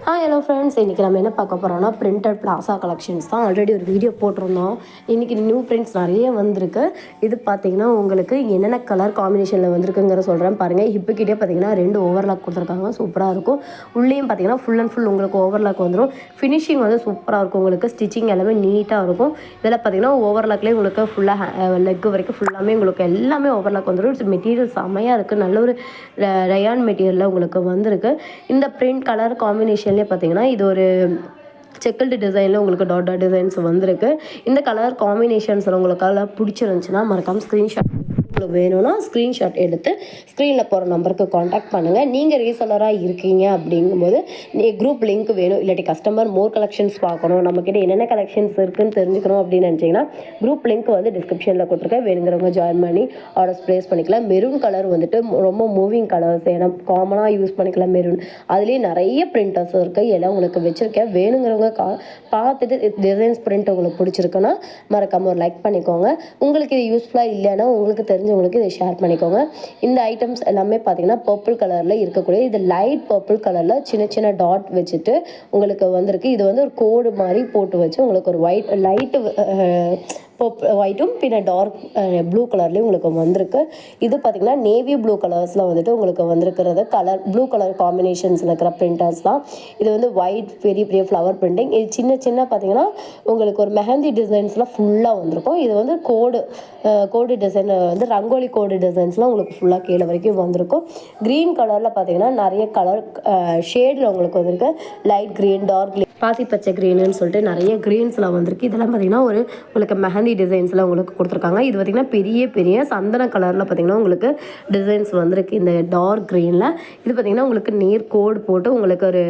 Hello friends, இன்றைக்கி நம்ம என்ன பார்க்க போகிறோம்னா பிரிண்டட் பிளாசா கலெக்ஷன்ஸ் தான். ஆல்ரெடி ஒரு வீடியோ போட்டிருந்தோம். இன்றைக்கி நியூ பிரிண்ட்ஸ் நிறைய வந்திருக்கு. இது பார்த்திங்கன்னா உங்களுக்கு என்னென்ன கலர் காம்பினேஷனில் வந்திருக்குங்கிற சொல்கிறேன் பாருங்கள். ஹிப்புக்கிட்டே பார்த்திங்கன்னா 2 ஓவர்லாக் கொடுத்துருக்காங்க, சூப்பராக இருக்கும். உள்ளேயும் பார்த்திங்கன்னா ஃபுல் அண்ட் ஃபுல் உங்களுக்கு ஓவர்லாக் வந்துடும். ஃபினிஷிங் வந்து சூப்பராக இருக்கும். உங்களுக்கு ஸ்டிச்சிங் எல்லாமே நீட்டாக இருக்கும். இதில் பார்த்திங்கன்னா ஓவர்லாக்லேயே உங்களுக்கு ஃபுல்லாக லெக் வரைக்கும் ஃபுல்லாமே உங்களுக்கு எல்லாமே ஓவர்லாக் வந்துடும். மெட்டீரியல் செம்மையாக இருக்குது. நல்ல ஒரு ரயான் மெட்டீரியலில் உங்களுக்கு வந்திருக்கு. இந்த பிரிண்ட் கலர் காம்பினேஷன் பார்த்தீங்கன்னா இது ஒரு செக்கல்டு டிசைனில் உங்களுக்கு டாட் டிசைன்ஸ் வந்திருக்கு. இந்த கலர் காம்பினேஷன்ஸில் உங்களுக்கு பிடிச்சிருந்துச்சுன்னா மறக்காமல் ஸ்க்ரீன்ஷாட் வேணும்னா ஸ்க்ரீன்ஷாட் எடுத்து ஸ்க்ரீனில் போகிற நம்பருக்கு காண்டாக்ட் பண்ணுங்கள். நீங்கள் ரீசெல்லராக இருக்கீங்க அப்படிங்கும்போது குரூப் லிங்க் வேணும், இல்லாட்டி கஸ்டமர் மோர் கலெக்ஷன்ஸ் பார்க்கணும், நம்மக்கிட்ட என்னென்ன கலெக்ஷன்ஸ் இருக்குதுன்னு தெரிஞ்சுக்கணும் அப்படின்னு நினச்சிங்கன்னா குரூப் லிங்க் வந்து டிஸ்கிரிப்ஷனில் கொடுத்துருக்கேன். வேணுங்கிறவங்க ஜாயின் பண்ணி ஆர்டர்ஸ் ப்ளேஸ் பண்ணிக்கலாம். மெரூன் கலர் வந்துட்டு ரொம்ப மூவிங் கலர்ஸ், ஏன்னா காமனாக யூஸ் பண்ணிக்கலாம் மெரூன். அதுலேயே நிறைய பிரிண்டர்ஸ் இருக்குது, எல்லாம் உங்களுக்கு வச்சுருக்கேன். வேணுங்கிறவங்க பார்த்துட்டு டிசைன்ஸ் பிரிண்ட் உங்களுக்கு பிடிச்சிருக்குன்னா மறக்காமல் ஒரு லைக் பண்ணிக்கோங்க. உங்களுக்கு இது யூஸ்ஃபுல்லாக இல்லைன்னா உங்களுக்கு தெரிஞ்சவங்களுக்கு இதை ஷேர் பண்ணிக்கோங்க. இந்த ஐட்டம்ஸ் எல்லாமே பார்த்தீங்கன்னா பர்பிள் கலரில் இருக்கக்கூடிய, இது லைட் பர்பிள் கலரில் சின்ன சின்ன டாட் வச்சுட்டு உங்களுக்கு வந்திருக்கு. இது வந்து ஒரு கோடு மாதிரி போட்டு வச்சு உங்களுக்கு ஒரு ஒயிட் லைட்டு ஒயிட்டும் பின்ன டார்க் ப்ளூ கலர்லேயும் உங்களுக்கு வந்திருக்கு. இது பார்த்திங்கன்னா நேவி ப்ளூ கலர்ஸில் வந்துட்டு உங்களுக்கு வந்திருக்கிறது கலர் ப்ளூ கலர் காம்பினேஷன்ஸில் இருக்கிற பிரிண்டர்ஸ் தான். இது வந்து ஒயிட் பெரிய பெரிய ஃப்ளவர் பிரிண்டிங். இது சின்ன சின்ன பார்த்திங்கன்னா உங்களுக்கு ஒரு மெஹந்தி டிசைன்ஸ்லாம் ஃபுல்லாக வந்திருக்கும். இது வந்து கோடு டிசைன் வந்து ரங்கோலி கோடு டிசைன்ஸ்லாம் உங்களுக்கு ஃபுல்லாக கீழே வரைக்கும் வந்திருக்கும். க்ரீன் கலரில் பார்த்திங்கன்னா நிறைய கலர் ஷேடில் உங்களுக்கு வந்திருக்கு. லைட் க்ரீன், டார்க் க்ரீன், பாசி பச்சை க்ரீனுன்னு சொல்லிட்டு நிறைய க்ரீன்ஸில் வந்திருக்கு. இதெல்லாம் பார்த்திங்கன்னா ஒரு உங்களுக்கு மெஹந்தி டிசைன்ஸில் உங்களுக்கு கொடுத்துருக்காங்க. இது பார்த்திங்கன்னா பெரிய பெரிய சந்தன கலரில் பார்த்திங்கன்னா உங்களுக்கு டிசைன்ஸ் வந்திருக்கு இந்த டார்க் க்ரீனில். இது பார்த்திங்கன்னா உங்களுக்கு நேர் கோடு போட்டு உங்களுக்கு ஒரு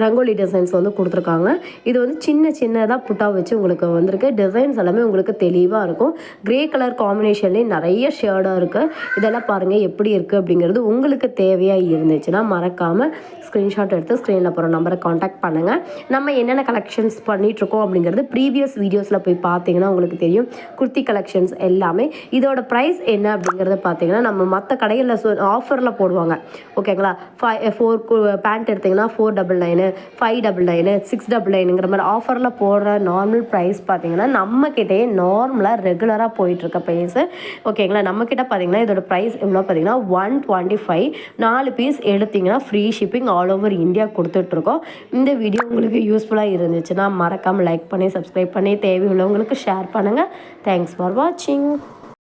ரங்கோலி டிசைன்ஸ் வந்து கொடுத்துருக்காங்க. இது வந்து சின்ன சின்னதாக புட்டா வச்சு உங்களுக்கு வந்திருக்கு. டிசைன்ஸ் எல்லாமே உங்களுக்கு தெளிவாக இருக்கும். க்ரே கலர் காம்பினேஷன்லேயே நிறைய ஷேடாக இருக்குது. இதெல்லாம் பாருங்கள் எப்படி இருக்குது அப்படிங்கிறது. உங்களுக்கு தேவையாக இருந்துச்சுன்னா மறக்காமல் ஸ்க்ரீன்ஷாட் எடுத்து ஸ்க்ரீனில் போகிற நம்பரை காண்டாக்ட் பண்ணுங்கள். நம்ம என்னென்ன கலெக்ஷன்ஸ் பண்ணிகிட்ருக்கோம் அப்படிங்கிறது ப்ரீவியஸ் வீடியோஸில் போய் பார்த்தீங்கன்னா உங்களுக்கு தெரியும். குர்த்தி கலெக்ஷன்ஸ் எல்லாமே. இதோட ப்ரைஸ் என்ன அப்படிங்கிறத பார்த்தீங்கன்னா நம்ம மற்ற கடைகளில் ஆஃபரில் போடுவாங்க, ஓகேங்களா. 4 பேண்ட் எடுத்திங்கன்னா 499, 599, 699ங்கிற மாதிரி ஆஃபரில் போடுற நார்மல் ப்ரைஸ் பார்த்தீங்கன்னா நம்மக்கிட்டே நார்மலாக ரெகுலராக போயிட்டுருக்க ப்ரைஸு, ஓகேங்களா. நம்மக்கிட்ட பார்த்தீங்கன்னா இதோட ப்ரைஸ் எவ்வளோ பார்த்தீங்கன்னா 125. 4 பீஸ் எடுத்திங்கன்னா free shipping all over India கொடுத்துட்ருக்கோம். இந்த வீடியோ உங்களுக்கு யூஸ்ஃபுல்லாக இருந்துச்சுன்னா மறக்காமல் லைக் பண்ணி சப்ஸ்கிரைப் பண்ணி தேவையுள்ளவங்களுக்கு ஷேர் பண்ணுங்கள். தேங்க்ஸ் ஃபார் வாட்சிங்.